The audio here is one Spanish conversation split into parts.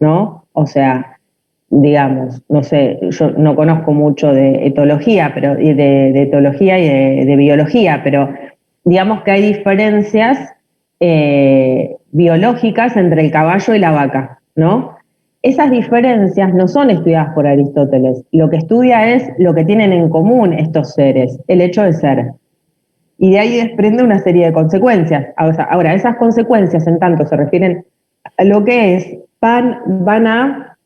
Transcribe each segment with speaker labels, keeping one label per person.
Speaker 1: ¿no? O sea, digamos, no sé, yo no conozco mucho de etología, pero de etología y de biología, pero digamos que hay diferencias biológicas entre el caballo y la vaca, ¿no? Esas diferencias no son estudiadas por Aristóteles. Lo que estudia es lo que tienen en común estos seres, el hecho de ser. Y de ahí desprende una serie de consecuencias. Ahora, esas consecuencias, en tanto se refieren a lo que es, van a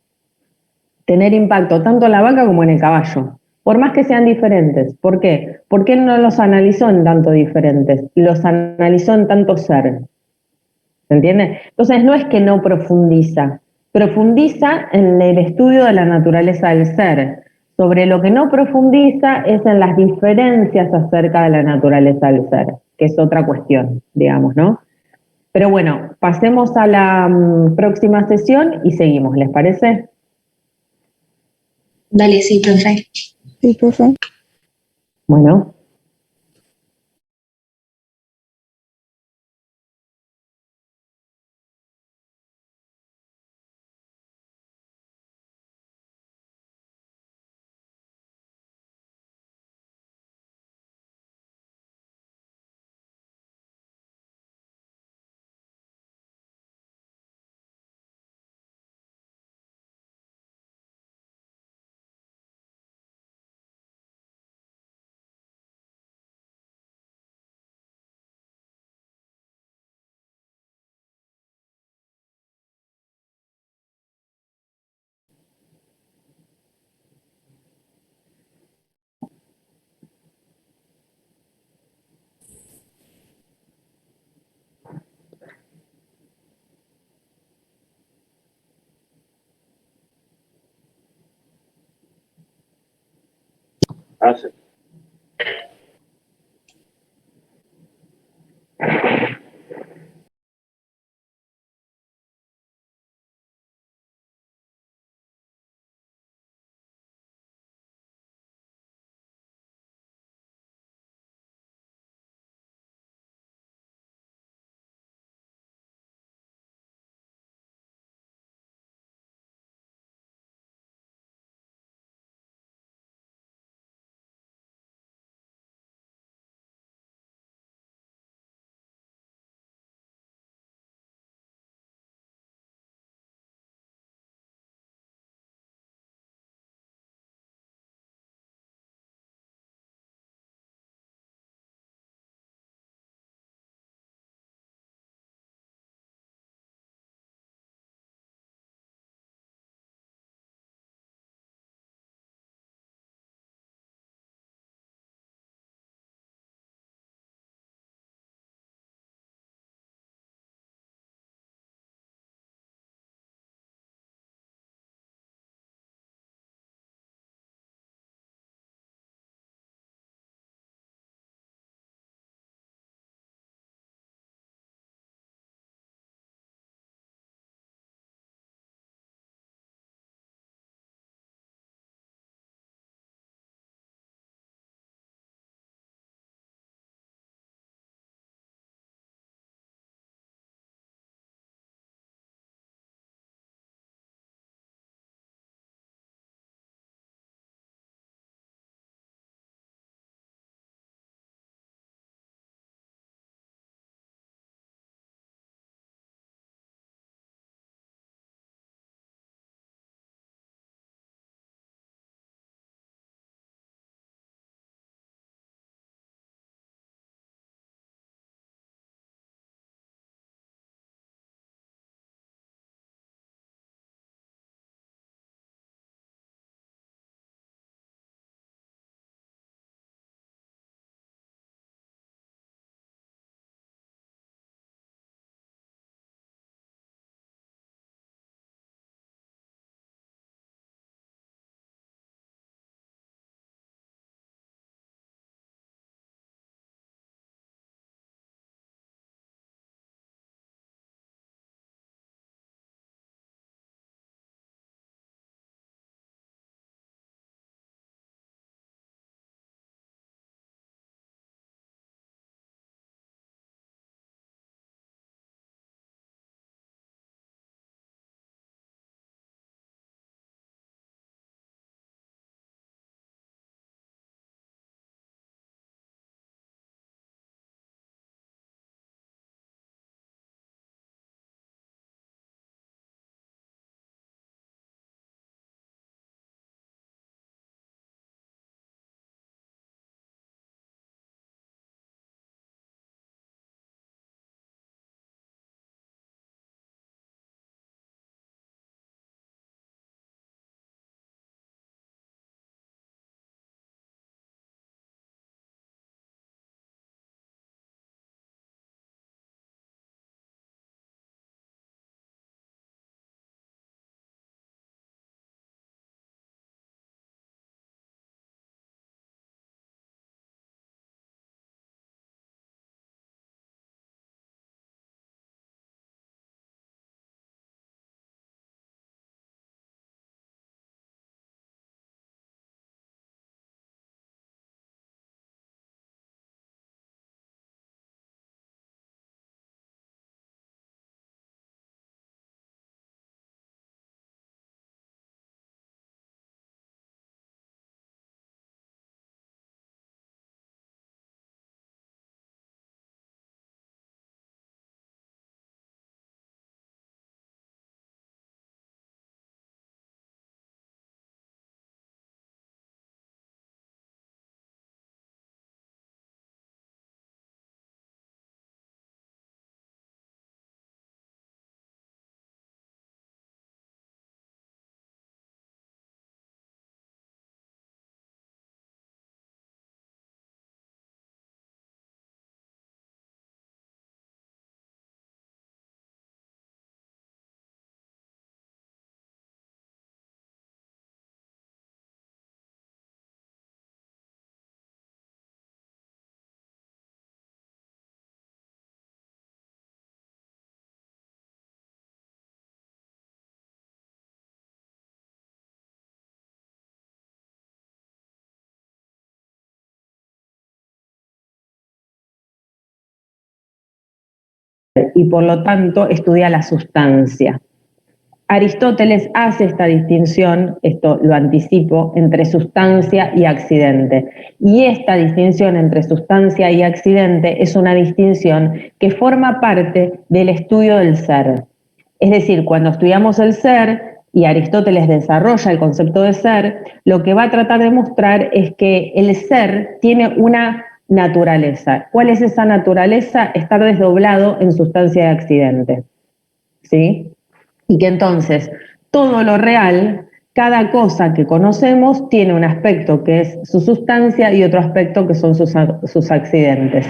Speaker 1: tener impacto tanto en la vaca como en el caballo, por más que sean diferentes. ¿Por qué? Porque él no los analizó en tanto diferentes, los analizó en tanto ser. ¿Se entiende? Entonces no es que no profundiza, profundiza en el estudio de la naturaleza del ser. Sobre lo que no profundiza es en las diferencias acerca de la naturaleza del ser, que es otra cuestión, digamos, ¿no? Pero bueno, pasemos a la próxima sesión y seguimos, ¿les parece?
Speaker 2: Dale, sí, profe.
Speaker 3: Sí, profe.
Speaker 1: Bueno.
Speaker 4: Ah, sí.
Speaker 1: y por lo tanto estudia la sustancia. Aristóteles hace esta distinción, esto lo anticipo, entre sustancia y accidente. Y esta distinción entre sustancia y accidente es una distinción que forma parte del estudio del ser. Es decir, cuando estudiamos el ser, y Aristóteles desarrolla el concepto de ser, lo que va a tratar de mostrar es que el ser tiene una naturaleza. ¿Cuál es esa naturaleza? Estar desdoblado en sustancia y accidente. ¿Sí? Y que entonces todo lo real, cada cosa que conocemos, tiene un aspecto que es su sustancia y otro aspecto que son sus accidentes.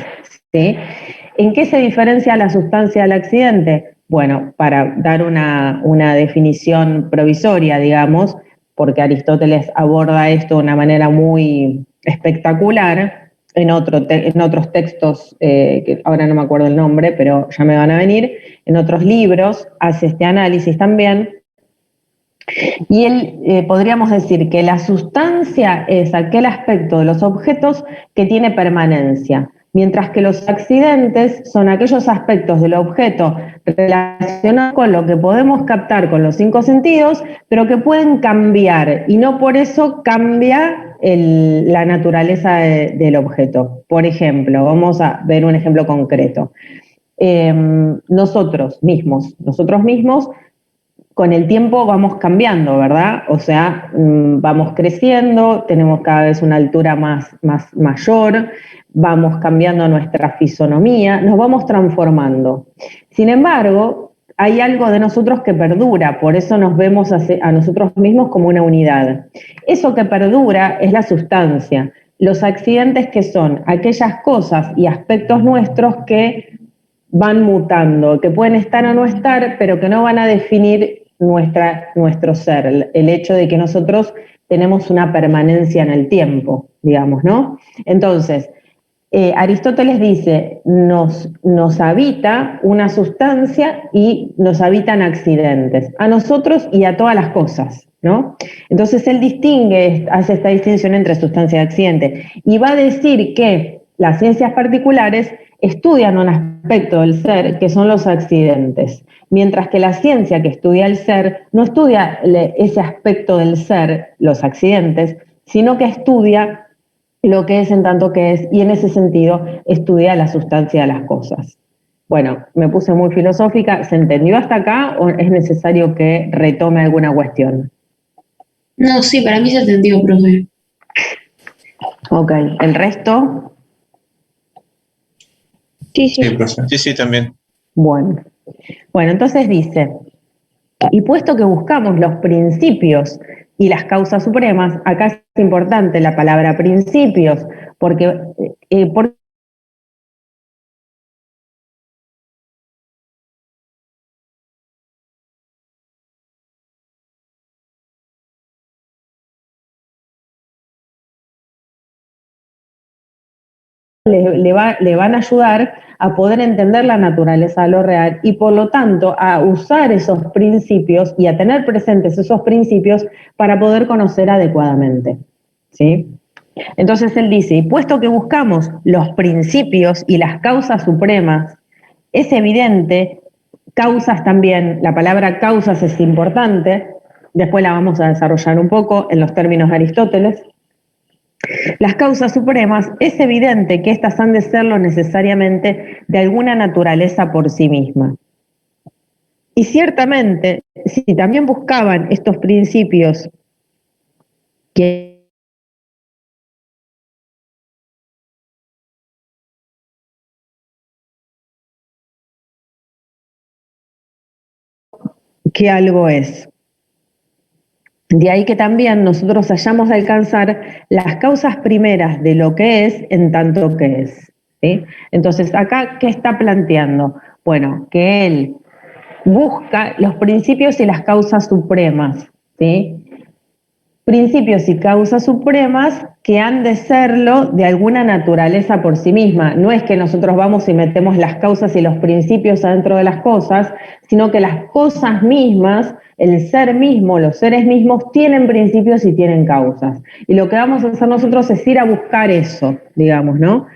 Speaker 1: ¿Sí? ¿En qué se diferencia la sustancia del accidente? Bueno, para dar una definición provisoria, digamos, porque Aristóteles aborda esto de una manera muy espectacular, en otros textos, que ahora no me acuerdo el nombre, pero ya me van a venir, en otros libros hace este análisis también, y él podríamos decir que la sustancia es aquel aspecto de los objetos que tiene permanencia, mientras que los accidentes son aquellos aspectos del objeto relacionados con lo que podemos captar con los 5 sentidos, pero que pueden cambiar y no por eso cambia la naturaleza del objeto. Por ejemplo, vamos a ver un ejemplo concreto. Nosotros mismos con el tiempo vamos cambiando, ¿verdad? O sea, vamos creciendo, tenemos cada vez una altura más mayor, vamos cambiando nuestra fisonomía, nos vamos transformando. Sin embargo, hay algo de nosotros que perdura, por eso nos vemos a nosotros mismos como una unidad. Eso que perdura es la sustancia. Los accidentes, que son aquellas cosas y aspectos nuestros que van mutando, que pueden estar o no estar, pero que no van a definir nuestro ser, el hecho de que nosotros tenemos una permanencia en el tiempo, digamos, ¿no? Entonces, Aristóteles dice, nos habita una sustancia y nos habitan accidentes, a nosotros y a todas las cosas, ¿no? Entonces él hace esta distinción entre sustancia y accidente, y va a decir que las ciencias particulares estudian un aspecto del ser que son los accidentes, mientras que la ciencia que estudia el ser no estudia ese aspecto del ser, los accidentes, sino que estudia lo que es en tanto que es, y en ese sentido estudia la sustancia de las cosas. Bueno, me puse muy filosófica. ¿Se entendió hasta acá o es necesario que retome alguna cuestión?
Speaker 2: No, sí, para mí se entendió, profe.
Speaker 1: Ok, ¿el resto?
Speaker 2: Sí, sí.
Speaker 3: Sí, profe. Sí, también.
Speaker 1: Bueno, entonces dice, y puesto que buscamos los principios y las causas supremas, acá es importante la palabra principios, porque le van a ayudar a poder entender la naturaleza de lo real y por lo tanto a usar esos principios y a tener presentes esos principios para poder conocer adecuadamente. ¿Sí? Entonces él dice, y puesto que buscamos los principios y las causas supremas, es evidente, causas también, la palabra causas es importante, después la vamos a desarrollar un poco en los términos de Aristóteles. Las causas supremas, es evidente que éstas han de serlo necesariamente de alguna naturaleza por sí misma. Y ciertamente, si también buscaban estos principios que algo es. De ahí que también nosotros hayamos de alcanzar las causas primeras de lo que es en tanto que es. ¿Sí? Entonces, acá, ¿qué está planteando? Bueno, que él busca los principios y las causas supremas, ¿sí? Principios y causas supremas que han de serlo de alguna naturaleza por sí misma. No es que nosotros vamos y metemos las causas y los principios adentro de las cosas, sino que las cosas mismas, el ser mismo, los seres mismos tienen principios y tienen causas. Y lo que vamos a hacer nosotros es ir a buscar eso, digamos, ¿no?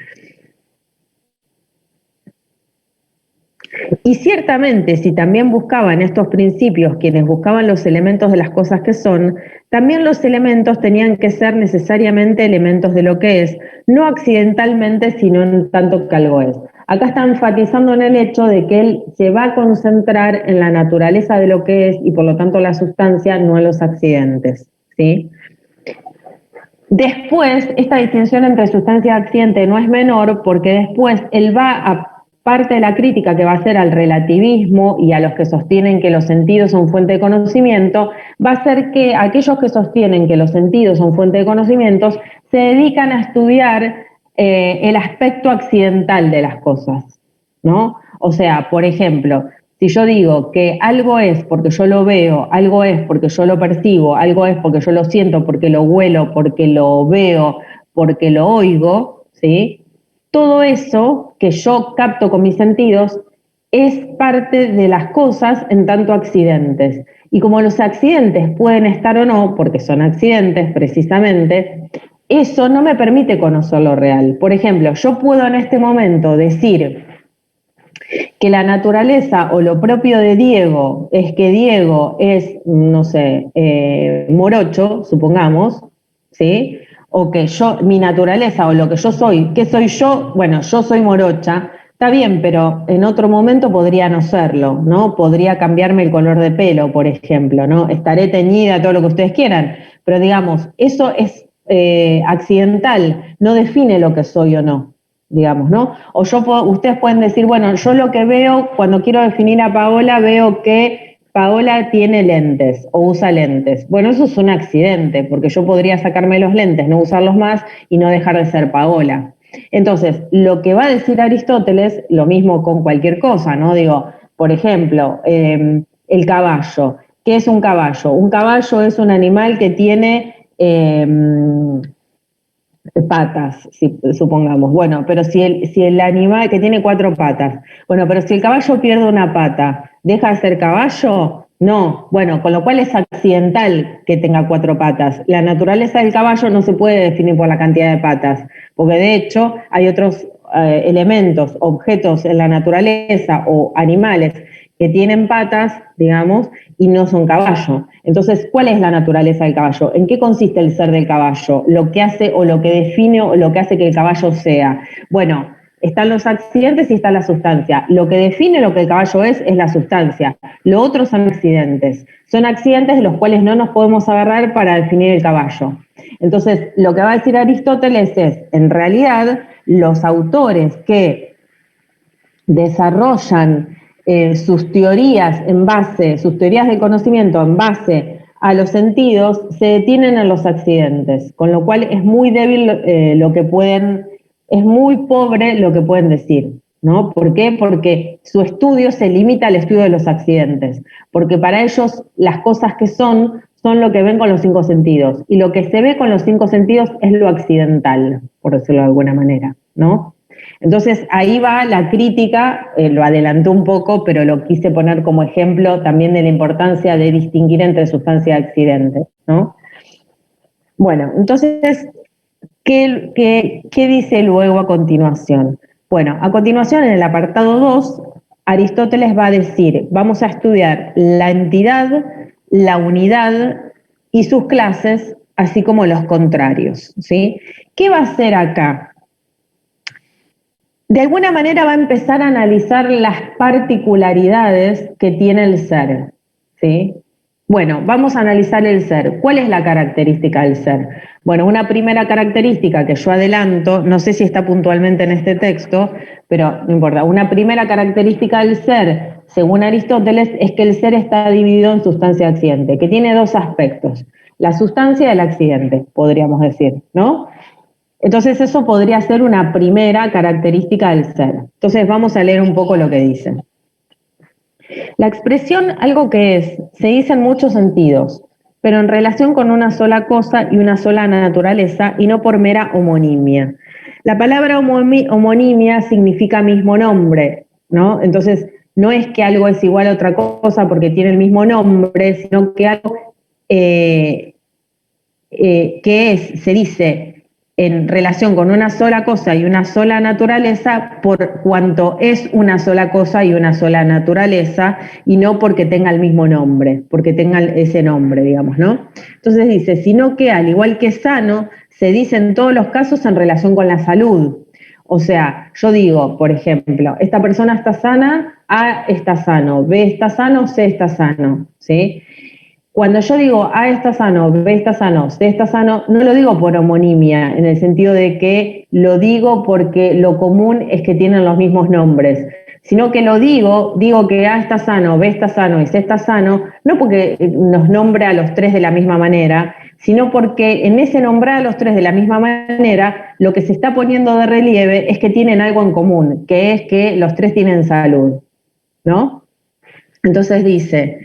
Speaker 1: Y ciertamente, si también buscaban estos principios, quienes buscaban los elementos de las cosas que son, también los elementos tenían que ser necesariamente elementos de lo que es, no accidentalmente, sino en tanto que algo es. Acá está enfatizando en el hecho de que él se va a concentrar en la naturaleza de lo que es y por lo tanto la sustancia, no en los accidentes, ¿sí? Después, esta distinción entre sustancia y accidente no es menor porque después él va a parte de la crítica que va a hacer al relativismo y a los que sostienen que los sentidos son fuente de conocimiento, va a ser que aquellos que sostienen que los sentidos son fuente de conocimientos se dedican a estudiar el aspecto accidental de las cosas, ¿no? O sea, por ejemplo, si yo digo que algo es porque yo lo veo, algo es porque yo lo percibo, algo es porque yo lo siento, porque lo huelo, porque lo veo, porque lo oigo, ¿sí? Todo eso que yo capto con mis sentidos es parte de las cosas en tanto accidentes. Y como los accidentes pueden estar o no, porque son accidentes precisamente, eso no me permite conocer lo real. Por ejemplo, yo puedo en este momento decir que la naturaleza o lo propio de Diego es que Diego es, no sé, morocho, supongamos, ¿sí? O que yo, mi naturaleza o lo que yo soy, ¿qué soy yo? Bueno, yo soy morocha, está bien, pero en otro momento podría no serlo, ¿no? Podría cambiarme el color de pelo, por ejemplo, ¿no? Estaré teñida, todo lo que ustedes quieran, pero digamos, eso es accidental, no define lo que soy o no, digamos, ¿no? O ustedes pueden decir, bueno, yo lo que veo, cuando quiero definir a Paola, veo que Paola tiene lentes o usa lentes. Bueno, eso es un accidente, porque yo podría sacarme los lentes, no usarlos más y no dejar de ser Paola. Entonces, lo que va a decir Aristóteles, lo mismo con cualquier cosa, ¿no? Digo, por ejemplo, el caballo. ¿Qué es un caballo? Un caballo es un animal que tiene patas, supongamos. Bueno, pero si el animal que tiene 4 patas, bueno, pero si el caballo pierde una pata, ¿deja de ser caballo? No. Bueno, con lo cual es accidental que tenga 4 patas. La naturaleza del caballo no se puede definir por la cantidad de patas, porque de hecho hay otros elementos, objetos en la naturaleza o animales que tienen patas, digamos, y no son caballo. Entonces, ¿cuál es la naturaleza del caballo? ¿En qué consiste el ser del caballo? Lo que hace o lo que define o lo que hace que el caballo sea. Bueno, están los accidentes y está la sustancia. Lo que define lo que el caballo es la sustancia. Lo otro son accidentes. Son accidentes de los cuales no nos podemos agarrar para definir el caballo. Entonces, lo que va a decir Aristóteles es, en realidad, los autores que desarrollan sus teorías sus teorías del conocimiento en base a los sentidos, se detienen en los accidentes, con lo cual es muy débil es muy pobre lo que pueden decir, ¿no? ¿Por qué? Porque su estudio se limita al estudio de los accidentes, porque para ellos las cosas que son lo que ven con los 5 sentidos, y lo que se ve con los 5 sentidos es lo accidental, por decirlo de alguna manera, ¿no? Entonces ahí va la crítica, lo adelantó un poco, pero lo quise poner como ejemplo también de la importancia de distinguir entre sustancia y accidente, ¿no? Bueno, entonces, ¿qué dice luego a continuación? Bueno, a continuación en el apartado 2, Aristóteles va a decir, vamos a estudiar la entidad, la unidad y sus clases, así como los contrarios, ¿sí? ¿Qué va a hacer acá? De alguna manera va a empezar a analizar las particularidades que tiene el ser, ¿sí? Bueno, vamos a analizar el ser. ¿Cuál es la característica del ser? Bueno, una primera característica que yo adelanto, no sé si está puntualmente en este texto, pero no importa. Una primera característica del ser, según Aristóteles, es que el ser está dividido en sustancia y accidente, que tiene 2 aspectos. La sustancia y el accidente, podríamos decir, ¿no? Entonces eso podría ser una primera característica del ser. Entonces vamos a leer un poco lo que dice. La expresión algo que es se dice en muchos sentidos, pero en relación con una sola cosa y una sola naturaleza y no por mera homonimia. La palabra homonimia significa mismo nombre, ¿no? Entonces no es que algo es igual a otra cosa porque tiene el mismo nombre, sino que algo que se dice en relación con una sola cosa y una sola naturaleza por cuanto es una sola cosa y una sola naturaleza y no porque tenga el mismo nombre, porque tenga ese nombre, digamos, ¿no? Entonces dice, sino que al igual que sano, se dice en todos los casos en relación con la salud. O sea, yo digo, por ejemplo, esta persona está sana, A está sano, B está sano, C está sano, ¿sí? Cuando yo digo A está sano, B está sano, C está sano, no lo digo por homonimia, en el sentido de que lo digo porque lo común es que tienen los mismos nombres, sino que lo digo que A está sano, B está sano y C está sano, no porque nos nombra a los tres de la misma manera, sino porque en ese nombrar a los tres de la misma manera, lo que se está poniendo de relieve es que tienen algo en común, que es que los tres tienen salud, ¿no? Entonces dice,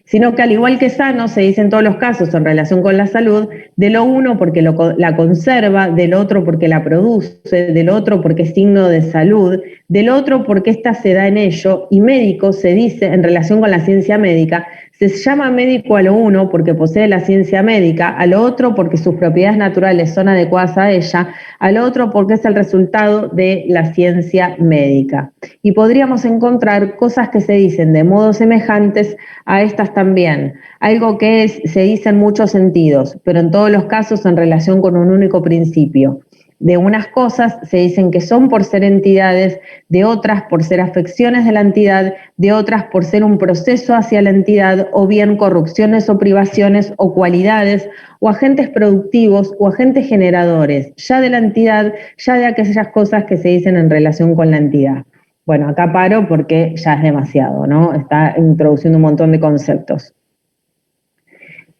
Speaker 1: sino que al igual que sano, se dice en todos los casos en relación con la salud, de lo uno porque la conserva, del otro porque la produce, del otro porque es signo de salud, del otro porque ésta se da en ello, y médico se dice en relación con la ciencia médica, se llama médico a lo uno porque posee la ciencia médica, a lo otro porque sus propiedades naturales son adecuadas a ella, al otro porque es el resultado de la ciencia médica. Y podríamos encontrar cosas que se dicen de modo semejantes a estas también, algo que se dice en muchos sentidos, pero en todos los casos en relación con un único principio. De unas cosas se dicen que son por ser entidades, de otras por ser afecciones de la entidad, de otras por ser un proceso hacia la entidad, o bien corrupciones o privaciones o cualidades, o agentes productivos o agentes generadores, ya de la entidad, ya de aquellas cosas que se dicen en relación con la entidad. Bueno, acá paro porque ya es demasiado, ¿no? Está introduciendo un montón de conceptos.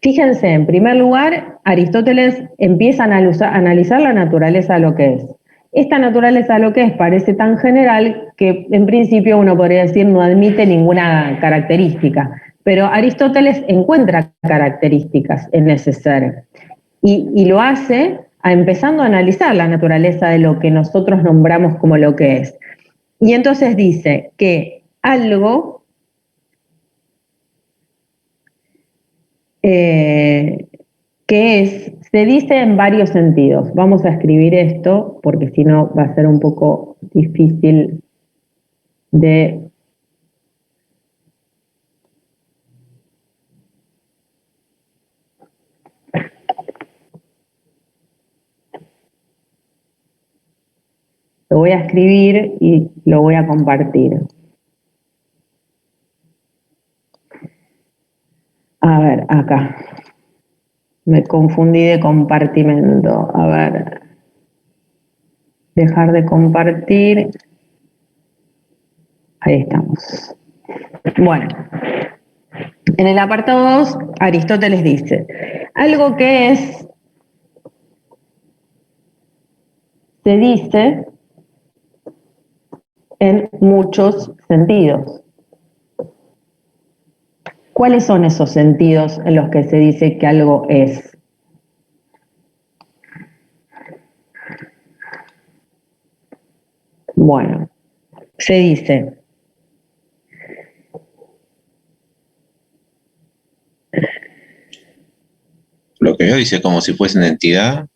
Speaker 1: Fíjense, en primer lugar, Aristóteles empieza a analizar la naturaleza de lo que es. Esta naturaleza de lo que es parece tan general que en principio uno podría decir no admite ninguna característica, pero Aristóteles encuentra características en ese ser y lo hace empezando a analizar la naturaleza de lo que nosotros nombramos como lo que es. Y entonces dice que algo se dice en varios sentidos. Vamos a escribir esto porque si no va a ser un poco difícil de... Lo voy a escribir y lo voy a compartir. A ver, acá. Me confundí de compartimento. A ver. Dejar de compartir. Ahí estamos. Bueno. En el apartado 2, Aristóteles dice, algo que es, se dice en muchos sentidos. ¿Cuáles son esos sentidos en los que se dice que algo es? Bueno, se dice
Speaker 3: lo que yo dice como si fuese una entidad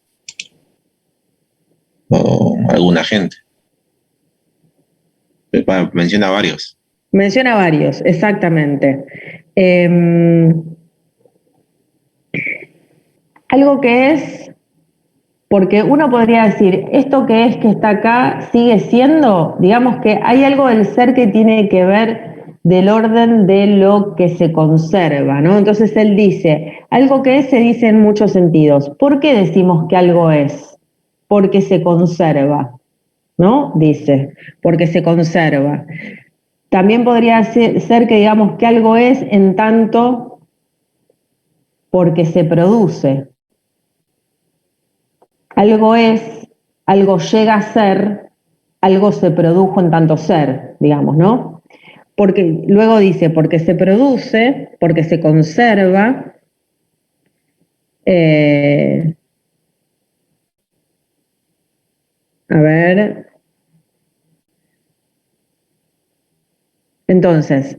Speaker 3: o algún agente. Menciona varios.
Speaker 1: Menciona varios, exactamente. Algo que es, porque uno podría decir, esto que es que está acá sigue siendo, digamos que hay algo del ser que tiene que ver del orden de lo que se conserva, ¿no? Entonces él dice, algo que es se dice en muchos sentidos. ¿Por qué decimos que algo es? Porque se conserva, ¿no? Dice, porque se conserva. También podría ser que digamos que algo es en tanto porque se produce. Algo es, algo llega a ser, algo se produjo en tanto ser, digamos, ¿no? Porque luego dice, porque se produce, porque se conserva, a ver. Entonces,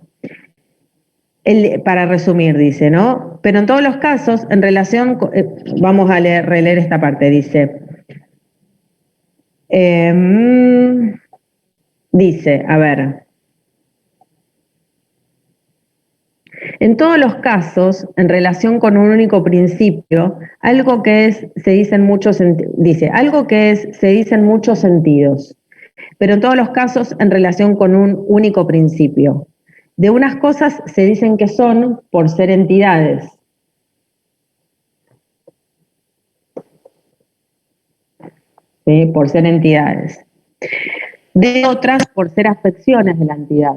Speaker 1: para resumir, dice, ¿no? Pero en todos los casos, en relación, vamos a releer esta parte, dice, Dice, a ver, en todos los casos, en relación con un único principio, algo que es, se dice en muchos dice, algo que es, se dice en muchos sentidos, pero en todos los casos en relación con un único principio. De unas cosas se dicen que son por ser entidades. ¿Sí? Por ser entidades. De otras por ser afecciones de la entidad.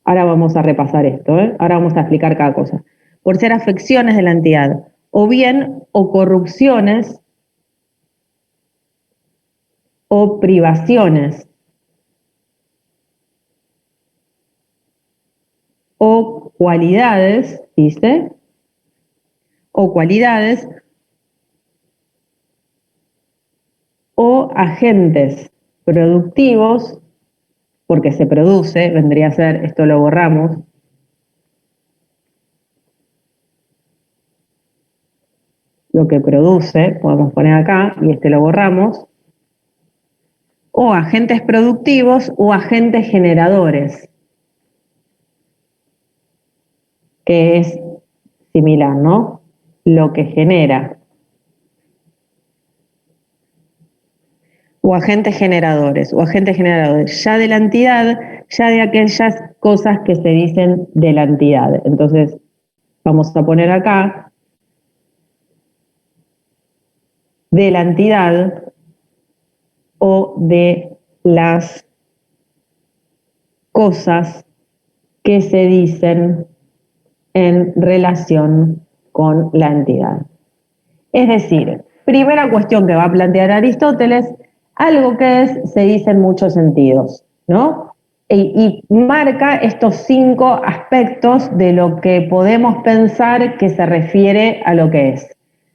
Speaker 1: Ahora vamos a repasar esto, ¿eh? Ahora vamos a explicar cada cosa. Por ser afecciones de la entidad, o bien, o corrupciones, o privaciones, o cualidades, dice, o cualidades, o agentes productivos, porque se produce, vendría a ser, esto lo borramos, lo que produce, podemos poner acá, y este lo borramos, o agentes productivos o agentes generadores, que es similar, ¿no? Lo que genera. O agentes generadores, ya de la entidad, ya de aquellas cosas que se dicen de la entidad. Entonces, vamos a poner acá, de la entidad o de las cosas que se dicen en relación con la entidad. Es decir, primera cuestión que va a plantear Aristóteles, algo que es, se dice en muchos sentidos, ¿no? Y marca estos 5 aspectos de lo que podemos pensar que se refiere a lo que es.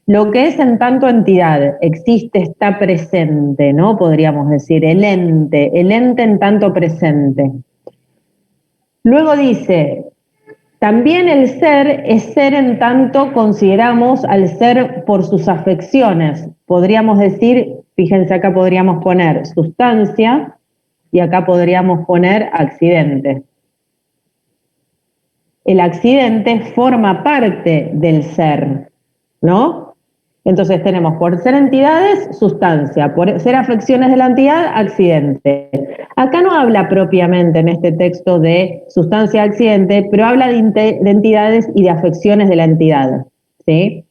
Speaker 1: Lo que es en tanto entidad, existe, está presente, ¿no? Podríamos decir, el ente en tanto presente. Luego dice, también el ser es ser en tanto consideramos al ser por sus afecciones. Podríamos decir, fíjense acá podríamos poner sustancia y acá podríamos poner accidente. El accidente forma parte del ser, ¿no? Entonces tenemos por ser entidades, sustancia, por ser afecciones de la entidad, accidente. Acá no habla propiamente en este texto de sustancia accidente, pero habla de entidades y de afecciones de la entidad, ¿sí?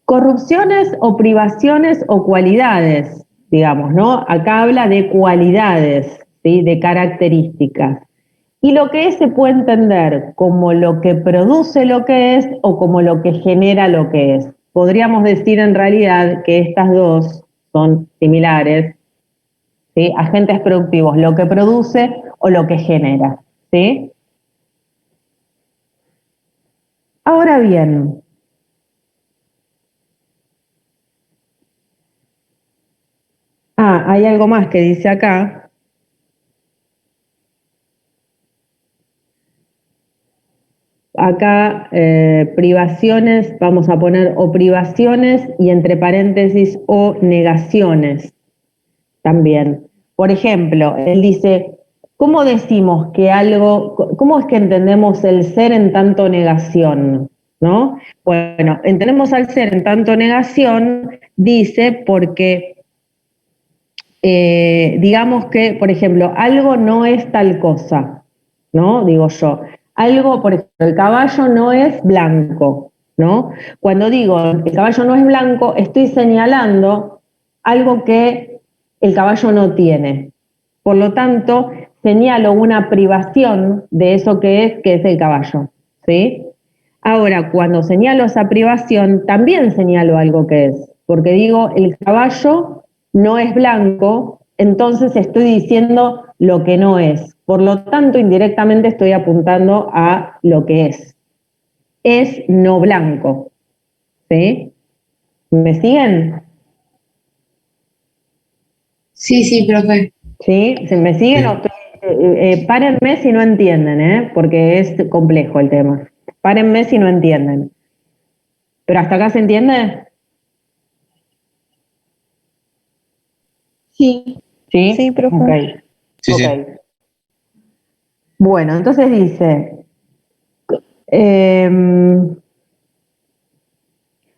Speaker 1: Corrupciones o privaciones o cualidades, digamos, ¿no? Acá habla de cualidades, ¿sí? De características. Y lo que es se puede entender como lo que produce lo que es o como lo que genera lo que es. Podríamos decir en realidad que estas dos son similares, ¿sí? Agentes productivos, lo que produce o lo que genera, ¿sí? Ahora bien, hay algo más que dice acá. Acá privaciones, vamos a poner o privaciones y entre paréntesis o negaciones también. Por ejemplo, él dice, ¿cómo decimos que algo, cómo es que entendemos el ser en tanto negación? ¿No? Bueno, entendemos al ser en tanto negación, dice, porque digamos que, por ejemplo, algo no es tal cosa, ¿no? Digo yo. Algo, por ejemplo, el caballo no es blanco, ¿no? Cuando digo el caballo no es blanco, estoy señalando algo que el caballo no tiene. Por lo tanto, señalo una privación de eso que es el caballo, ¿sí? Ahora, cuando señalo esa privación, también señalo algo que es, porque digo, el caballo no es blanco, entonces estoy diciendo lo que no es. Por lo tanto, indirectamente estoy apuntando a lo que es. Es no blanco, ¿sí? ¿Me siguen?
Speaker 2: Sí, profe.
Speaker 1: ¿Sí? ¿Me siguen? Sí. Párenme si no entienden, porque es complejo el tema. Párenme si no entienden. ¿Pero hasta acá se entiende?
Speaker 2: Sí.
Speaker 1: ¿Sí?
Speaker 4: Sí, profe.
Speaker 1: Ok.
Speaker 3: Sí, sí.
Speaker 1: Ok. Bueno, entonces dice,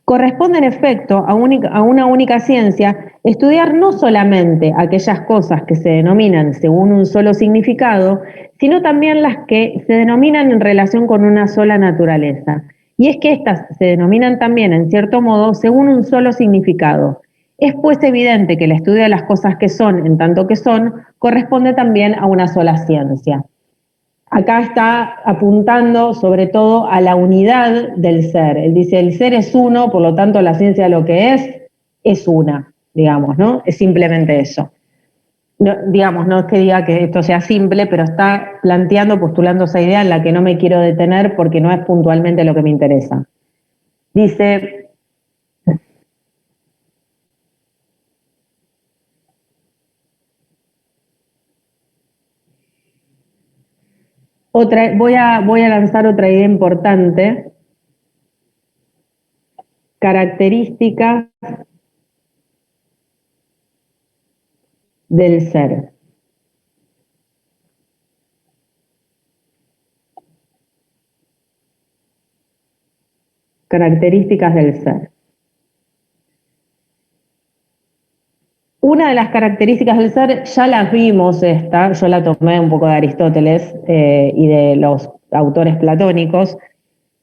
Speaker 1: corresponde en efecto a una única ciencia estudiar no solamente aquellas cosas que se denominan según un solo significado, sino también las que se denominan en relación con una sola naturaleza. Y es que éstas se denominan también, en cierto modo, según un solo significado. Es pues evidente que el estudio de las cosas que son, en tanto que son, corresponde también a una sola ciencia. Acá está apuntando sobre todo a la unidad del ser. Él dice, el ser es uno, por lo tanto la ciencia de lo que es una, digamos, ¿no? Es simplemente eso. No, digamos, no es que diga que esto sea simple, pero está planteando, postulando esa idea en la que no me quiero detener porque no es puntualmente lo que me interesa. Dice, voy a lanzar otra idea importante, características del ser. Características del ser. Una de las características del ser, ya las vimos esta, yo la tomé un poco de Aristóteles y de los autores platónicos.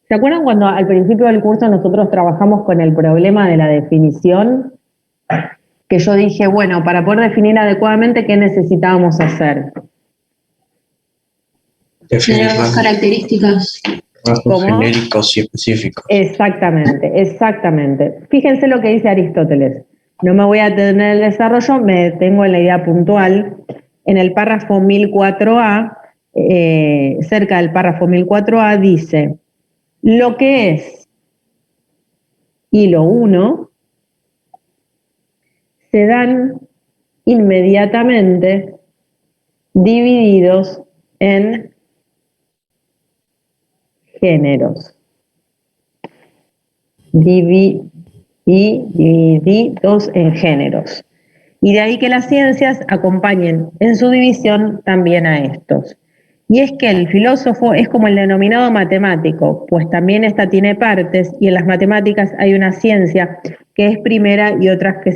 Speaker 1: ¿Se acuerdan cuando al principio del curso nosotros trabajamos con el problema de la definición? Que yo dije, bueno, para poder definir adecuadamente, ¿qué necesitábamos hacer?
Speaker 2: Tener dos características.
Speaker 5: Rasgos
Speaker 1: ¿Cómo?
Speaker 5: genéricos y específicos.
Speaker 1: Exactamente, exactamente. Fíjense lo que dice Aristóteles. No me voy a detener en el desarrollo, me detengo en la idea puntual. En el párrafo 1004A, cerca del párrafo 1004A, dice, lo que es y lo uno se dan inmediatamente divididos en géneros. Divididos en géneros. Y de ahí que las ciencias acompañen en su división también a estos. Y es que el filósofo es como el denominado matemático, pues también esta tiene partes y en las matemáticas hay una ciencia que es primera y otra que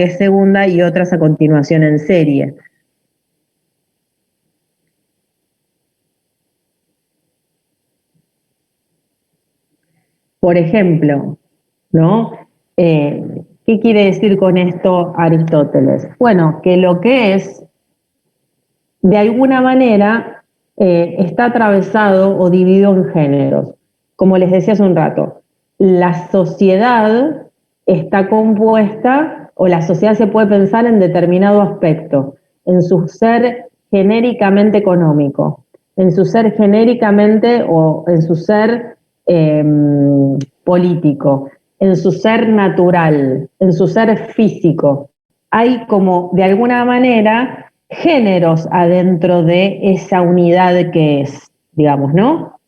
Speaker 1: es segunda y otras a continuación en serie. Por ejemplo, ¿no? ¿Qué quiere decir con esto Aristóteles? Bueno, que lo que es, de alguna manera, está atravesado o dividido en géneros. Como les decía hace un rato, la sociedad está compuesta, o la sociedad se puede pensar en determinado aspecto, en su ser genéricamente económico, en su ser genéricamente o en su ser político, en su ser natural, en su ser físico. Hay como, de alguna manera, géneros adentro de esa unidad que es, digamos, ¿no?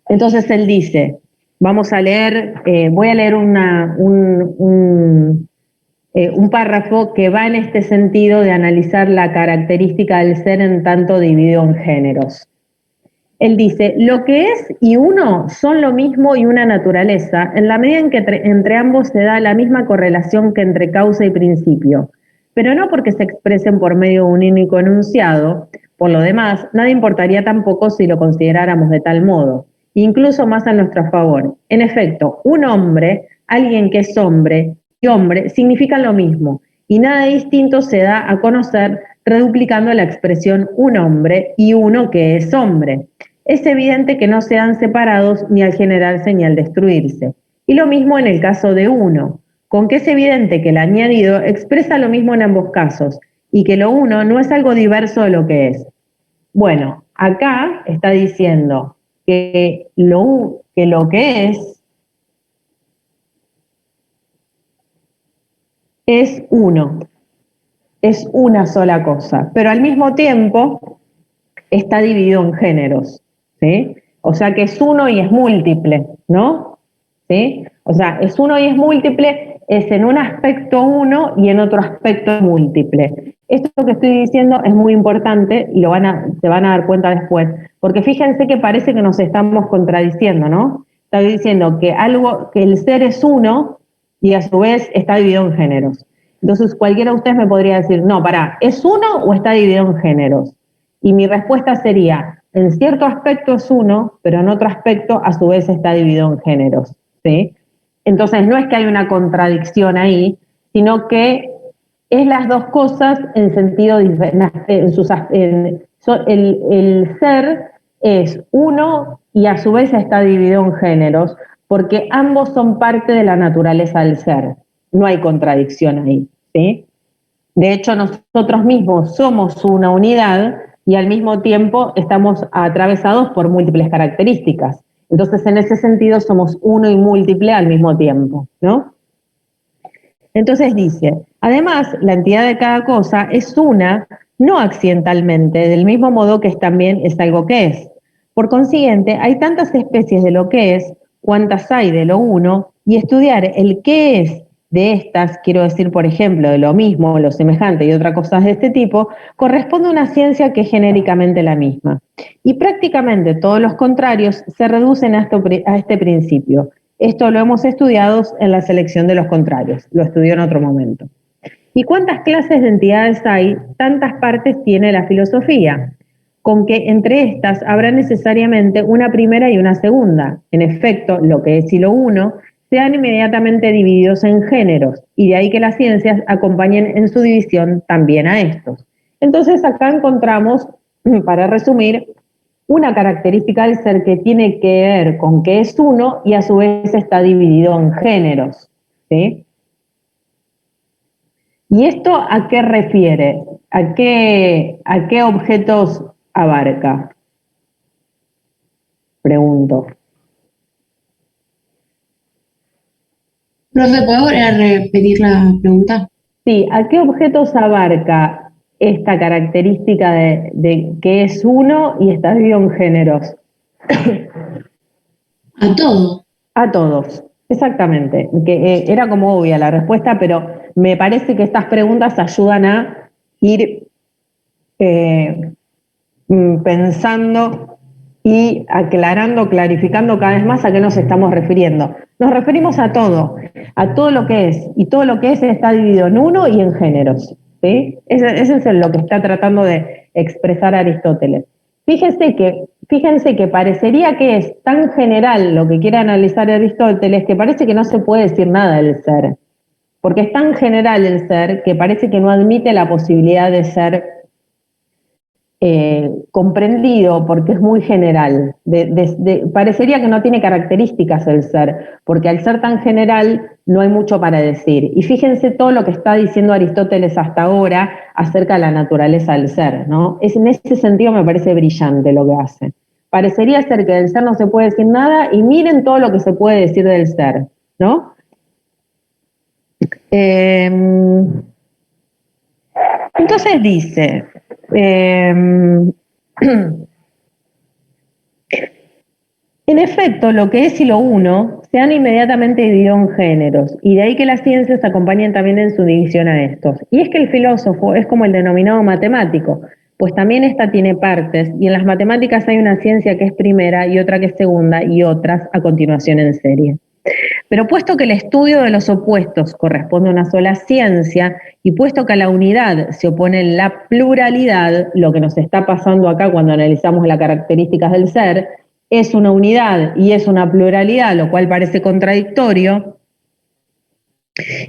Speaker 1: Entonces él dice, vamos a leer, voy a leer un párrafo que va en este sentido de analizar la característica del ser en tanto dividido en géneros. Él dice, lo que es y uno son lo mismo y una naturaleza, en la medida en que entre ambos se da la misma correlación que entre causa y principio, pero no porque se expresen por medio de un único enunciado. Por lo demás, nada importaría tampoco si lo consideráramos de tal modo, incluso más a nuestro favor. En efecto, un hombre, alguien que es hombre y hombre, significan lo mismo, y nada distinto se da a conocer reduplicando la expresión un hombre y uno que es hombre. Es evidente que no se dan separados ni al generarse ni al destruirse. Y lo mismo en el caso de uno, con que es evidente que el añadido expresa lo mismo en ambos casos y que lo uno no es algo diverso de lo que es. Bueno, acá está diciendo que lo que es uno, es una sola cosa, pero al mismo tiempo está dividido en géneros, ¿sí? O sea que es uno y es múltiple, ¿no? ¿sí? O sea, es uno y es múltiple, es en un aspecto uno y en otro aspecto múltiple. Esto que estoy diciendo es muy importante y se van a dar cuenta después, porque fíjense que parece que nos estamos contradiciendo, ¿no? Estoy diciendo que que el ser es uno y a su vez está dividido en géneros. Entonces cualquiera de ustedes me podría decir, no, pará, ¿es uno o está dividido en géneros? Y mi respuesta sería, en cierto aspecto es uno, pero en otro aspecto a su vez está dividido en géneros, ¿sí? Entonces no es que hay una contradicción ahí, sino que es las dos cosas en sentido diferente. El ser es uno y a su vez está dividido en géneros, porque ambos son parte de la naturaleza del ser. No hay contradicción ahí, ¿sí? De hecho, nosotros mismos somos una unidad y al mismo tiempo estamos atravesados por múltiples características. Entonces, en ese sentido, somos uno y múltiple al mismo tiempo, ¿no? Entonces dice, además, la entidad de cada cosa es una, no accidentalmente, del mismo modo que también es algo que es. Por consiguiente, hay tantas especies de lo que es, cuantas hay de lo uno, y estudiar el qué es de estas, quiero decir, por ejemplo, de lo mismo, lo semejante y otras cosas de este tipo, corresponde a una ciencia que es genéricamente la misma. Y prácticamente todos los contrarios se reducen a este principio. Esto lo hemos estudiado en la selección de los contrarios, lo estudió en otro momento. ¿Y cuántas clases de entidades hay? Tantas partes tiene la filosofía, con que entre estas habrá necesariamente una primera y una segunda. En efecto, lo que es y lo uno sean inmediatamente divididos en géneros, y de ahí que las ciencias acompañen en su división también a estos. Entonces acá encontramos, para resumir, una característica del ser que tiene que ver con que es uno y a su vez está dividido en géneros, ¿sí? ¿Y esto a qué refiere? ¿A qué objetos abarca? Pregunto.
Speaker 2: Profe, ¿puedo volver a repetir la pregunta?
Speaker 1: Sí, ¿a qué objetos abarca esta característica de que es uno y está dividido en géneros?
Speaker 2: A todo.
Speaker 1: A todos, exactamente. Que era como obvia la respuesta, pero me parece que estas preguntas ayudan a ir pensando y aclarando, clarificando cada vez más a qué nos estamos refiriendo. Nos referimos a todo lo que es, y todo lo que es está dividido en uno y en géneros, ¿sí? Ese es lo que está tratando de expresar Aristóteles. Fíjense que parecería que es tan general lo que quiere analizar Aristóteles que parece que no se puede decir nada del ser, porque es tan general el ser que parece que no admite la posibilidad de ser comprendido, porque es muy general. Parecería que no tiene características el ser, porque al ser tan general no hay mucho para decir. Y fíjense todo lo que está diciendo Aristóteles hasta ahora acerca de la naturaleza del ser, ¿no? En ese sentido me parece brillante lo que hace. Parecería ser que del ser no se puede decir nada, y miren todo lo que se puede decir del ser, ¿no? Entonces dice, en efecto, lo que es y lo uno se han inmediatamente dividido en géneros, y de ahí que las ciencias acompañen también en su división a estos. Y es que el filósofo es como el denominado matemático, pues también ésta tiene partes, y en las matemáticas hay una ciencia que es primera y otra que es segunda y otras a continuación en serie. Pero puesto que el estudio de los opuestos corresponde a una sola ciencia, y puesto que a la unidad se opone la pluralidad, lo que nos está pasando acá cuando analizamos las características del ser, es una unidad y es una pluralidad, lo cual parece contradictorio.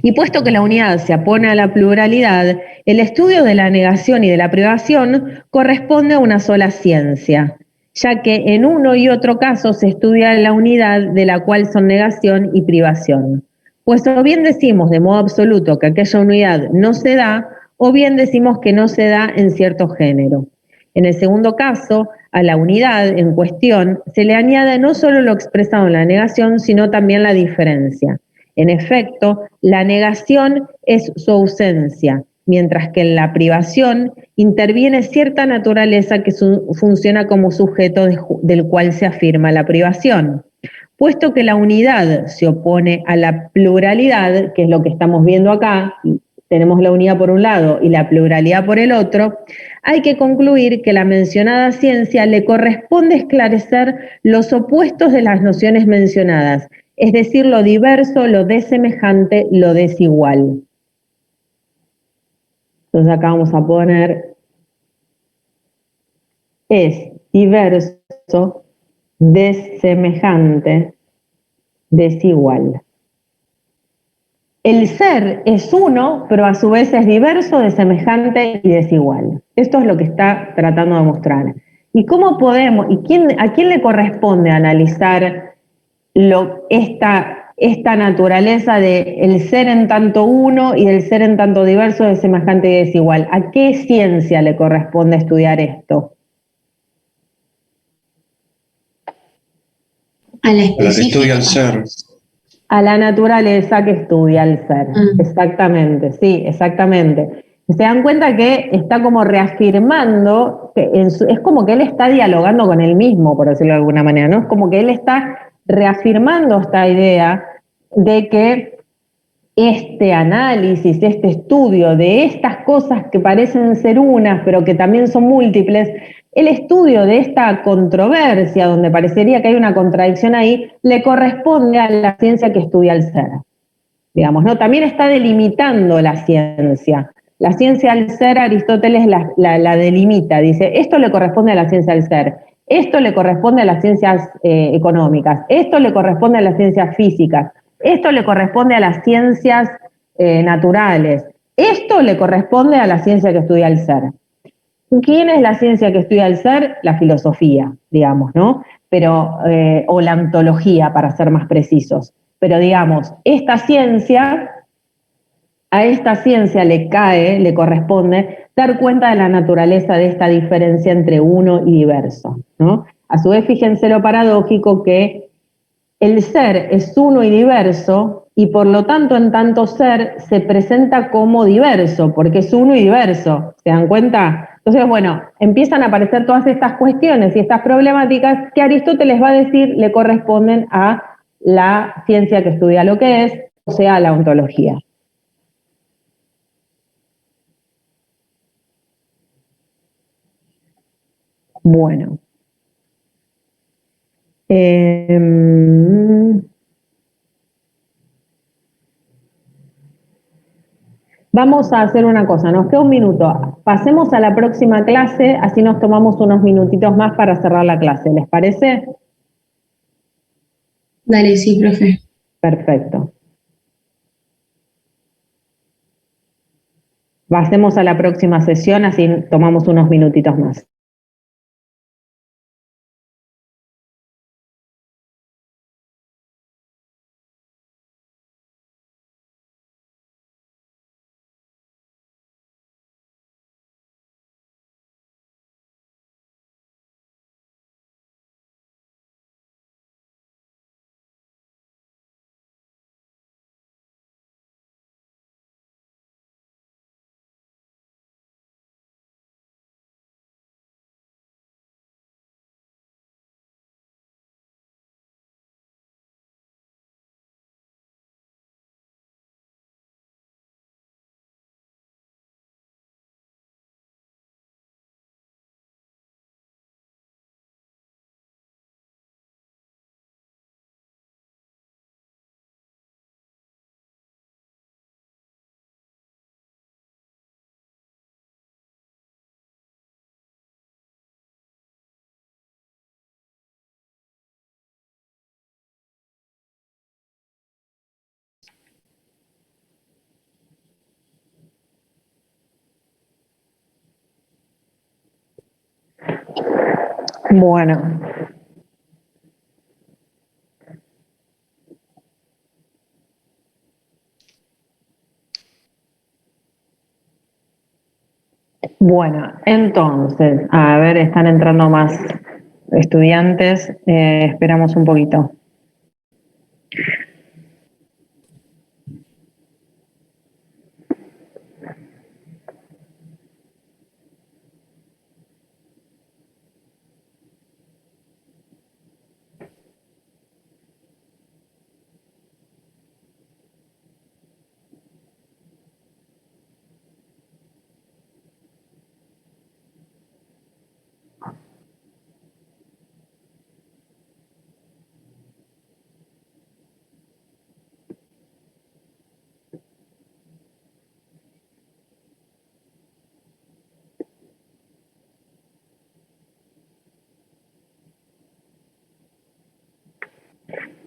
Speaker 1: Y puesto que la unidad se opone a la pluralidad, el estudio de la negación y de la privación corresponde a una sola ciencia, ya que en uno y otro caso se estudia la unidad de la cual son negación y privación. Pues o bien decimos de modo absoluto que aquella unidad no se da, o bien decimos que no se da en cierto género. En el segundo caso, a la unidad en cuestión se le añade no solo lo expresado en la negación, sino también la diferencia. En efecto, la negación es su ausencia, mientras que en la privación interviene cierta naturaleza que funciona como sujeto del cual se afirma la privación. puesto que la unidad se opone a la pluralidad, que es lo que estamos viendo acá, tenemos la unidad por un lado y la pluralidad por el otro, hay que concluir que la mencionada ciencia le corresponde esclarecer los opuestos de las nociones mencionadas, es decir, lo diverso, lo desemejante, lo desigual. Entonces acá vamos a poner, es diverso, desemejante, desigual. El ser es uno, pero a su vez es diverso, desemejante y desigual. Esto es lo que está tratando de mostrar. ¿Y cómo podemos, a quién le corresponde analizar esta naturaleza de el ser en tanto uno y el ser en tanto diverso, desemejante y desigual? ¿A qué ciencia le corresponde estudiar esto?
Speaker 2: A la
Speaker 3: A la que estudia el
Speaker 2: específica.
Speaker 3: ser.
Speaker 1: A la naturaleza que estudia el ser. Exactamente, sí, exactamente. Se dan cuenta que está como reafirmando, que es como que él está dialogando con él mismo, por decirlo de alguna manera, ¿no? Es como que él está reafirmando esta idea de que este análisis, este estudio de estas cosas que parecen ser unas, pero que también son múltiples, el estudio de esta controversia, donde parecería que hay una contradicción ahí, le corresponde a la ciencia que estudia el ser. Digamos, ¿no? También está delimitando la ciencia. La ciencia del ser, Aristóteles la delimita, dice, esto le corresponde a la ciencia del ser, esto le corresponde a las ciencias económicas, esto le corresponde a las ciencias físicas, esto le corresponde a las ciencias naturales, esto le corresponde a la ciencia que estudia el ser. ¿Quién es la ciencia que estudia el ser? La filosofía, digamos, ¿no? Pero, o la ontología, para ser más precisos. Pero digamos, a esta ciencia le corresponde dar cuenta de la naturaleza de esta diferencia entre uno y diverso, ¿no? A su vez, fíjense lo paradójico que el ser es uno y diverso, y por lo tanto, en tanto ser, se presenta como diverso, porque es uno y diverso. ¿Se dan cuenta? Entonces, bueno, empiezan a aparecer todas estas cuestiones y estas problemáticas que Aristóteles va a decir le corresponden a la ciencia que estudia lo que es, o sea, la ontología. Bueno. Vamos a hacer una cosa, nos queda un minuto. Pasemos a la próxima clase, así nos tomamos unos minutitos más para cerrar la clase. ¿Les parece?
Speaker 2: Dale, sí, profe.
Speaker 1: Perfecto. Pasemos a la próxima sesión, así tomamos unos minutitos más. Bueno. Bueno, entonces, a ver, están entrando más estudiantes, esperamos un poquito.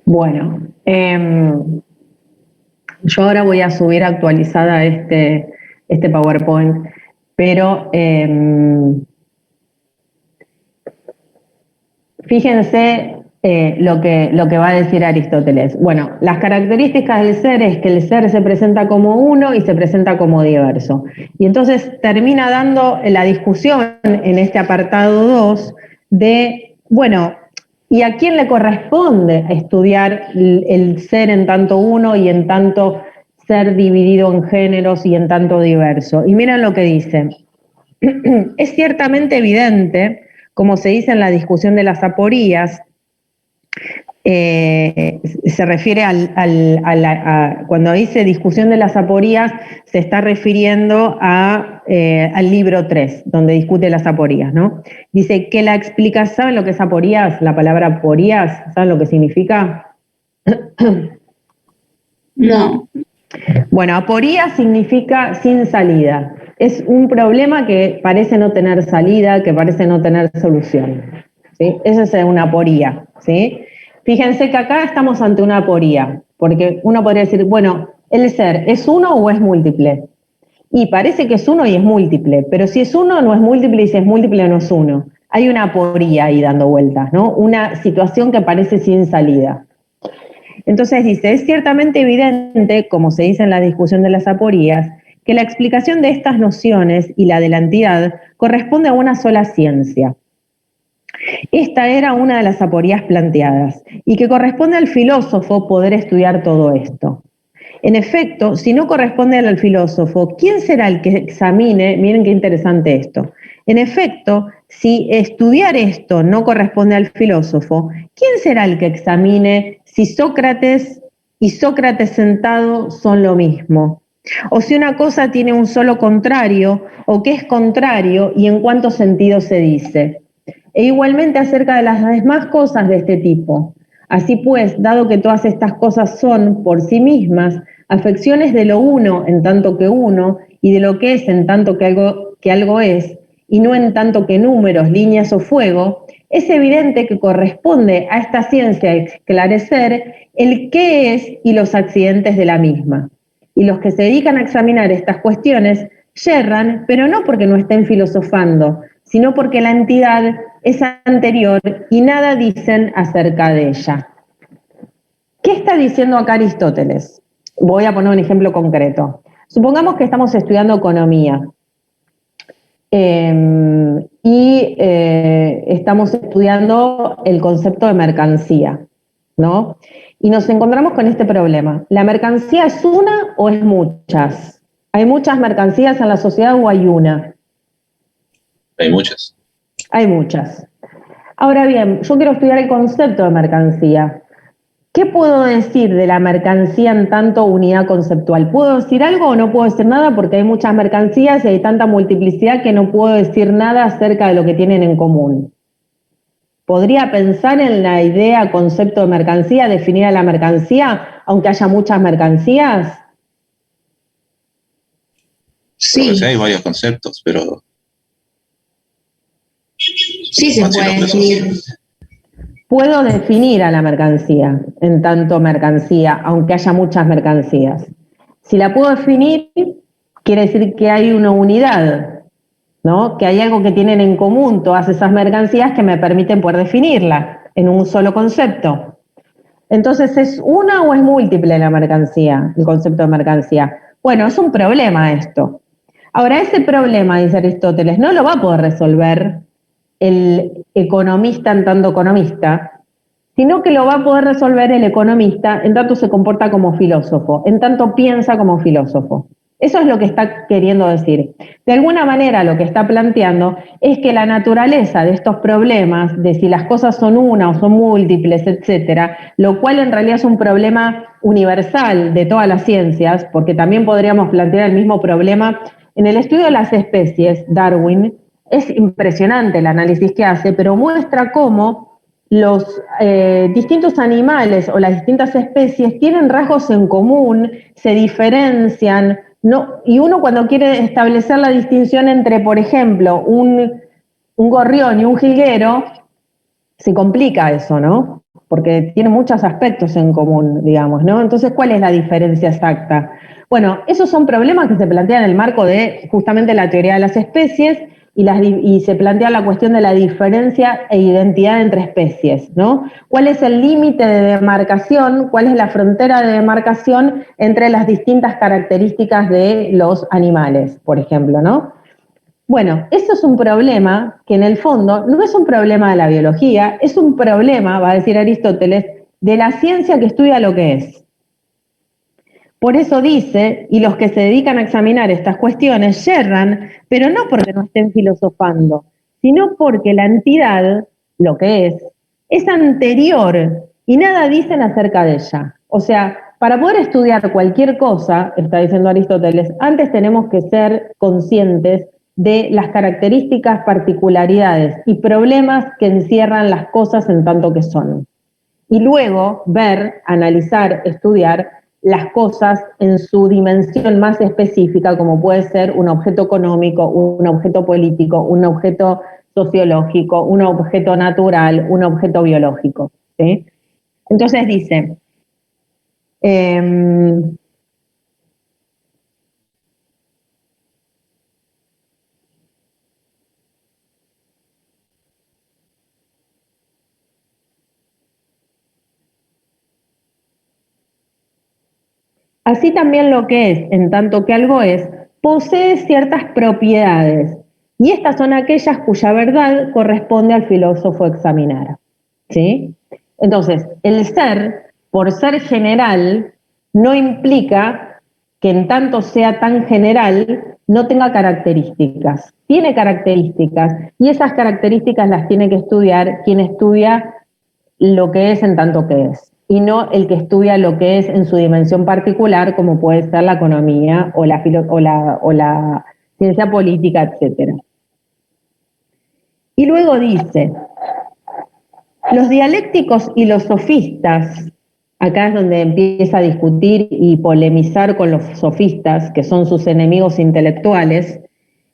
Speaker 1: Bueno, yo ahora voy a subir actualizada este PowerPoint, pero fíjense lo que va a decir Aristóteles. Bueno, las características del ser es que el ser se presenta como uno y se presenta como diverso. Y entonces termina dando la discusión en este apartado 2 de, bueno, ¿y a quién le corresponde estudiar el ser en tanto uno y en tanto ser dividido en géneros y en tanto diverso? Y miren lo que dice. Es ciertamente evidente, como se dice en la discusión de las aporías, se refiere cuando dice discusión de las aporías, se está refiriendo al libro 3, donde discute las aporías, ¿no? Dice que la explicación, ¿saben lo que es aporías? La palabra aporías, ¿saben lo que significa?
Speaker 2: No.
Speaker 1: Bueno, aporía significa sin salida. Es un problema que parece no tener salida, que parece no tener solución, ¿sí? Eso es una aporía, ¿sí? Fíjense que acá estamos ante una aporía, porque uno podría decir, bueno, ¿el ser es uno o es múltiple? Y parece que es uno y es múltiple, pero si es uno no es múltiple y si es múltiple no es uno. Hay una aporía ahí dando vueltas, ¿no? Una situación que parece sin salida. Entonces dice, es ciertamente evidente, como se dice en la discusión de las aporías, que la explicación de estas nociones y la de la entidad corresponde a una sola ciencia. Esta era una de las aporías planteadas, y que corresponde al filósofo poder estudiar todo esto. En efecto, si no corresponde al filósofo, ¿quién será el que examine? Miren qué interesante esto. En efecto, si estudiar esto no corresponde al filósofo, ¿quién será el que examine si Sócrates y Sócrates sentado son lo mismo? O si una cosa tiene un solo contrario, o qué es contrario y en cuántos sentidos se dice. E igualmente acerca de las demás cosas de este tipo. Así pues, dado que todas estas cosas son, por sí mismas, afecciones de lo uno en tanto que uno, y de lo que es en tanto que algo es, y no en tanto que números, líneas o fuego, es evidente que corresponde a esta ciencia esclarecer el qué es y los accidentes de la misma. Y los que se dedican a examinar estas cuestiones yerran, pero no porque no estén filosofando, sino porque la entidad es anterior y nada dicen acerca de ella. ¿Qué está diciendo acá Aristóteles? Voy a poner un ejemplo concreto. Supongamos que estamos estudiando economía y estamos estudiando el concepto de mercancía, ¿no? Y nos encontramos con este problema. ¿La mercancía es una o es muchas? ¿Hay muchas mercancías en la sociedad o hay una?
Speaker 3: Hay muchas.
Speaker 1: Hay muchas. Ahora bien, yo quiero estudiar el concepto de mercancía. ¿Qué puedo decir de la mercancía en tanto unidad conceptual? ¿Puedo decir algo o no puedo decir nada? Porque hay muchas mercancías y hay tanta multiplicidad que no puedo decir nada acerca de lo que tienen en común. ¿Podría pensar en la idea, concepto de mercancía, definir a la mercancía, aunque haya muchas mercancías?
Speaker 3: Sí. Hay varios conceptos, pero
Speaker 2: Sí se puede definir.
Speaker 1: Puedo definir a la mercancía en tanto mercancía, aunque haya muchas mercancías. Si la puedo definir, quiere decir que hay una unidad, ¿no? Que hay algo que tienen en común todas esas mercancías que me permiten poder definirla en un solo concepto. Entonces, ¿es una o es múltiple la mercancía, el concepto de mercancía? Bueno, es un problema esto. Ahora, ese problema, dice Aristóteles, no lo va a poder resolver el economista en tanto economista, sino que lo va a poder resolver el economista en tanto se comporta como filósofo, en tanto piensa como filósofo. Eso es lo que está queriendo decir. De alguna manera lo que está planteando es que la naturaleza de estos problemas, de si las cosas son una o son múltiples, etcétera, lo cual en realidad es un problema universal de todas las ciencias, porque también podríamos plantear el mismo problema en el estudio de las especies. Darwin, es impresionante el análisis que hace, pero muestra cómo los distintos animales o las distintas especies tienen rasgos en común, se diferencian, ¿no? Y uno cuando quiere establecer la distinción entre, por ejemplo, un gorrión y un jilguero, se complica eso, ¿no? porque tiene muchos aspectos en común, digamos, ¿no? Entonces, ¿cuál es la diferencia exacta? Bueno, esos son problemas que se plantean en el marco de justamente la teoría de las especies y se plantea la cuestión de la diferencia e identidad entre especies, ¿no? ¿Cuál es el límite de demarcación? ¿Cuál es la frontera de demarcación entre las distintas características de los animales, por ejemplo, ¿no? Bueno, eso es un problema que en el fondo no es un problema de la biología, es un problema, va a decir Aristóteles, de la ciencia que estudia lo que es. Por eso dice, y los que se dedican a examinar estas cuestiones yerran, pero no porque no estén filosofando, sino porque la entidad, lo que es anterior y nada dicen acerca de ella. O sea, para poder estudiar cualquier cosa, está diciendo Aristóteles, antes tenemos que ser conscientes de las características, particularidades y problemas que encierran las cosas en tanto que son. Y luego ver, analizar, estudiar las cosas en su dimensión más específica, como puede ser un objeto económico, un objeto político, un objeto sociológico, un objeto natural, un objeto biológico, ¿sí? Entonces dice, así también lo que es, en tanto que algo es, posee ciertas propiedades, y estas son aquellas cuya verdad corresponde al filósofo examinar, ¿sí? Entonces, el ser, por ser general, no implica que en tanto sea tan general, no tenga características. Tiene características, y esas características las tiene que estudiar quien estudia lo que es en tanto que es, y no el que estudia lo que es en su dimensión particular, como puede ser la economía o la ciencia política, etc. Y luego dice, los dialécticos y los sofistas, acá es donde empieza a discutir y polemizar con los sofistas, que son sus enemigos intelectuales,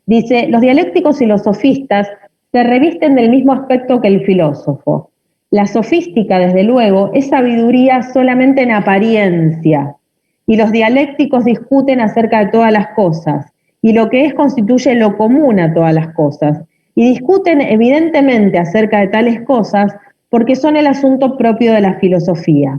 Speaker 1: dice, los dialécticos y los sofistas se revisten del mismo aspecto que el filósofo. La sofística, desde luego, es sabiduría solamente en apariencia, y los dialécticos discuten acerca de todas las cosas, y lo que es constituye lo común a todas las cosas, y discuten evidentemente acerca de tales cosas porque son el asunto propio de la filosofía.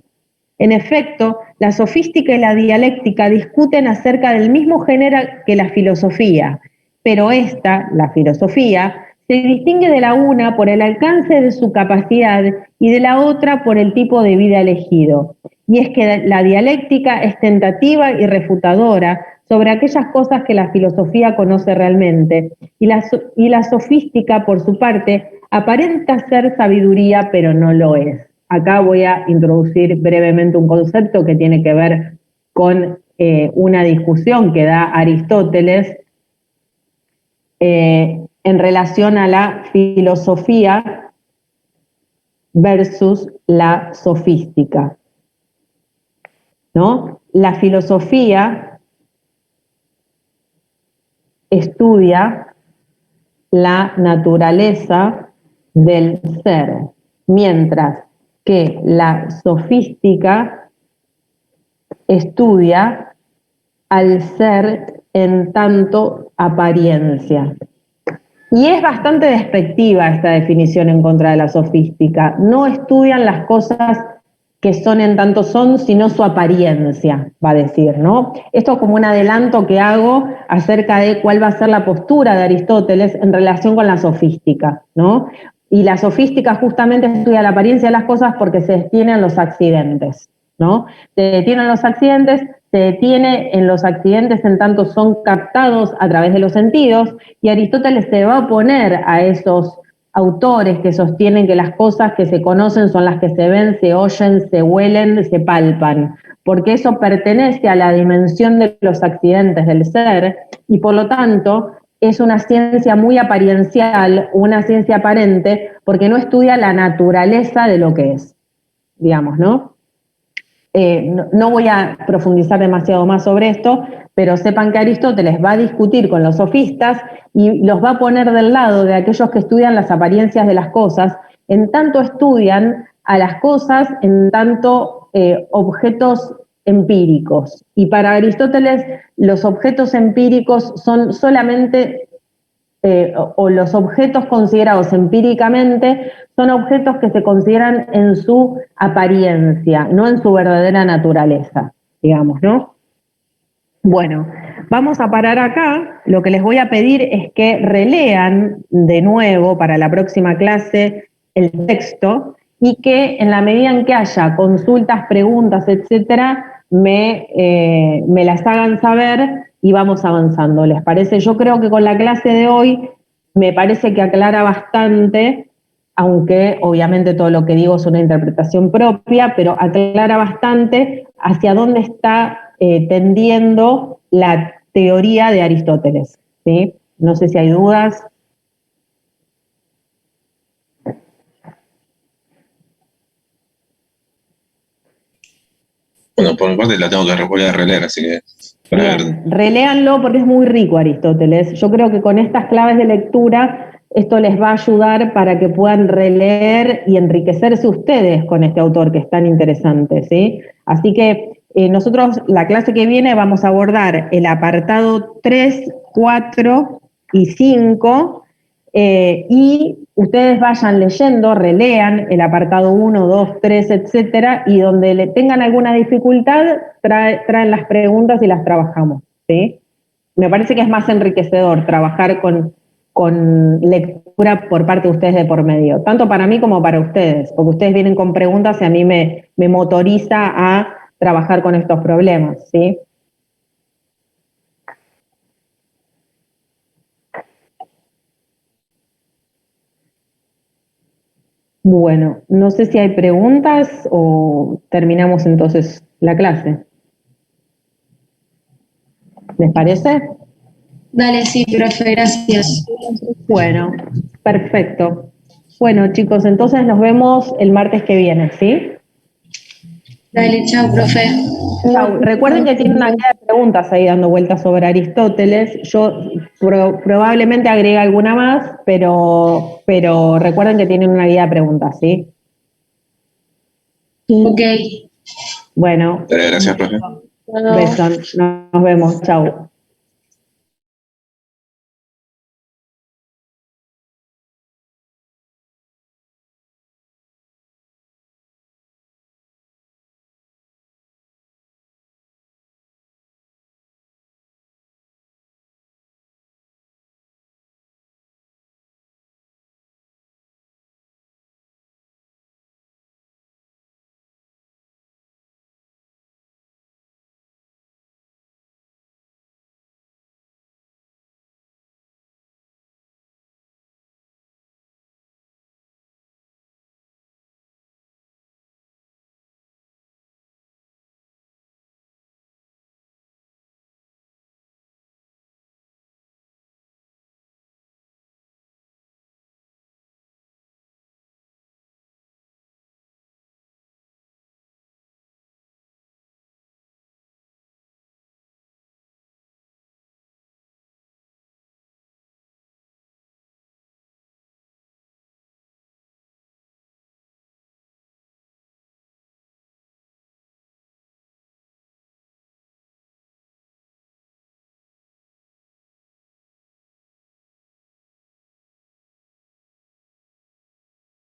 Speaker 1: En efecto, la sofística y la dialéctica discuten acerca del mismo género que la filosofía, pero esta, la filosofía, se distingue de la una por el alcance de su capacidad y de la otra por el tipo de vida elegido. Y es que la dialéctica es tentativa y refutadora sobre aquellas cosas que la filosofía conoce realmente, y la sofística, por su parte, aparenta ser sabiduría, pero no lo es. Acá voy a introducir brevemente un concepto que tiene que ver con una discusión que da Aristóteles en relación a la filosofía versus la sofística, ¿no? La filosofía estudia la naturaleza del ser, mientras que la sofística estudia al ser en tanto apariencia. Y es bastante despectiva esta definición en contra de la sofística. No estudian las cosas que son en tanto son, sino su apariencia, va a decir, ¿no? Esto como un adelanto que hago acerca de cuál va a ser la postura de Aristóteles en relación con la sofística, ¿no? Y la sofística justamente estudia la apariencia de las cosas porque se detiene en los accidentes, ¿no? Se detiene en los accidentes, se detiene en los accidentes en tanto son captados a través de los sentidos, y Aristóteles se va a oponer a esos autores que sostienen que las cosas que se conocen son las que se ven, se oyen, se huelen, se palpan, porque eso pertenece a la dimensión de los accidentes del ser, y por lo tanto es una ciencia muy apariencial, una ciencia aparente, porque no estudia la naturaleza de lo que es, digamos, ¿no? No voy a profundizar demasiado más sobre esto, pero sepan que Aristóteles va a discutir con los sofistas y los va a poner del lado de aquellos que estudian las apariencias de las cosas, en tanto estudian a las cosas en tanto objetos empíricos. Y para Aristóteles los objetos empíricos son solamente, o los objetos considerados empíricamente, son objetos que se consideran en su apariencia, no en su verdadera naturaleza, digamos, ¿no? Bueno, vamos a parar acá. Lo que les voy a pedir es que relean de nuevo para la próxima clase el texto y que en la medida en que haya consultas, preguntas, etcétera, me las hagan saber y vamos avanzando. ¿Les parece? Yo creo que con la clase de hoy me parece que aclara bastante, aunque obviamente todo lo que digo es una interpretación propia, pero aclara bastante hacia dónde está tendiendo la teoría de Aristóteles, ¿sí? No sé si hay dudas.
Speaker 3: Bueno, por mi parte la tengo que volver a releer, así que para ver.
Speaker 1: Reléanlo porque es muy rico Aristóteles. Yo creo que con estas claves de lectura esto les va a ayudar para que puedan releer y enriquecerse ustedes con este autor que es tan interesante, ¿sí? Así que nosotros la clase que viene vamos a abordar el apartado 3, 4 y 5 y ustedes vayan leyendo, relean el apartado 1, 2, 3, etcétera, y donde le tengan alguna dificultad, traen las preguntas y las trabajamos, ¿sí? Me parece que es más enriquecedor trabajar con lectura por parte de ustedes de por medio, tanto para mí como para ustedes, porque ustedes vienen con preguntas y a mí me motoriza a trabajar con estos problemas, ¿sí? Bueno, no sé si hay preguntas o terminamos entonces la clase. ¿Les parece?
Speaker 2: Dale, sí, profe, gracias.
Speaker 1: Bueno, perfecto. Bueno, chicos, entonces nos vemos el martes que viene, ¿sí?
Speaker 2: Dale, chao, profe.
Speaker 1: Chau. Recuerden que tiene una guía de preguntas ahí dando vueltas sobre Aristóteles. Yo probablemente agregue alguna más, pero recuerden que tienen una guía de preguntas, ¿sí?
Speaker 2: Ok.
Speaker 1: Bueno.
Speaker 3: Gracias, profe.
Speaker 1: Besos. Nos vemos. Chau.